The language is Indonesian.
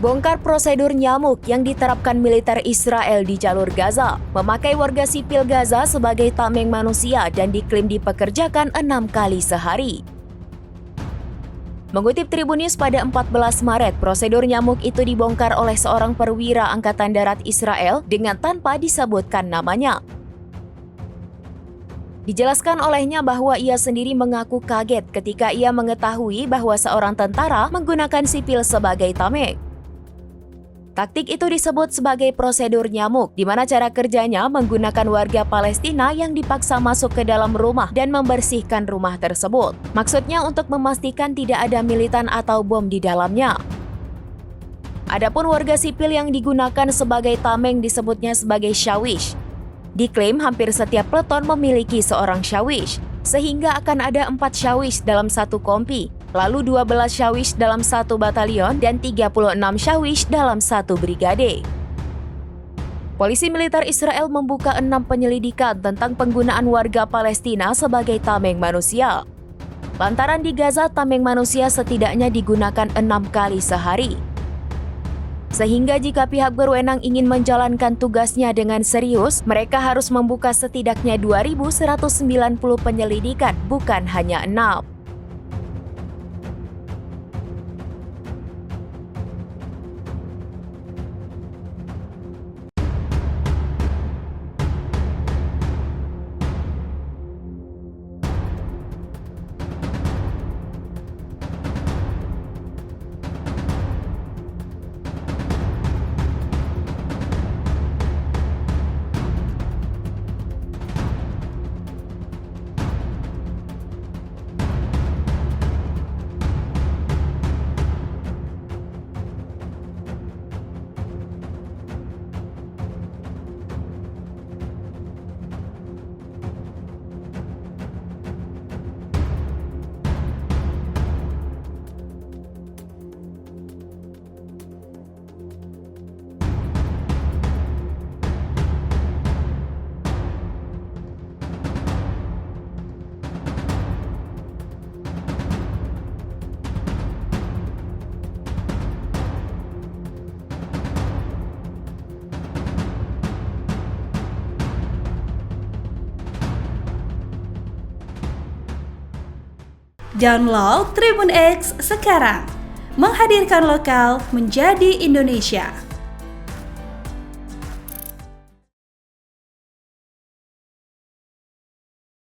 Bongkar prosedur nyamuk yang diterapkan militer Israel di jalur Gaza, memakai warga sipil Gaza sebagai tameng manusia dan diklaim dipekerjakan 6 kali sehari. Mengutip Tribun News pada 14 Maret, prosedur nyamuk itu dibongkar oleh seorang perwira Angkatan Darat Israel dengan tanpa disebutkan namanya. Dijelaskan olehnya bahwa ia sendiri mengaku kaget ketika ia mengetahui bahwa seorang tentara menggunakan sipil sebagai tameng. Taktik itu disebut sebagai prosedur nyamuk, di mana cara kerjanya menggunakan warga Palestina yang dipaksa masuk ke dalam rumah dan membersihkan rumah tersebut. Maksudnya untuk memastikan tidak ada militan atau bom di dalamnya. Adapun warga sipil yang digunakan sebagai tameng disebutnya sebagai syawish. Diklaim hampir setiap peleton memiliki seorang syawish, sehingga akan ada 4 syawish dalam satu kompi, lalu 12 syawish dalam satu batalion dan 36 syawish dalam satu brigade. Polisi militer Israel membuka 6 penyelidikan tentang penggunaan warga Palestina sebagai tameng manusia. Lantaran di Gaza tameng manusia setidaknya digunakan 6 kali sehari. Sehingga jika pihak berwenang ingin menjalankan tugasnya dengan serius, mereka harus membuka setidaknya 2.190 penyelidikan, bukan hanya 6. Download Tribun X sekarang, menghadirkan lokal menjadi Indonesia.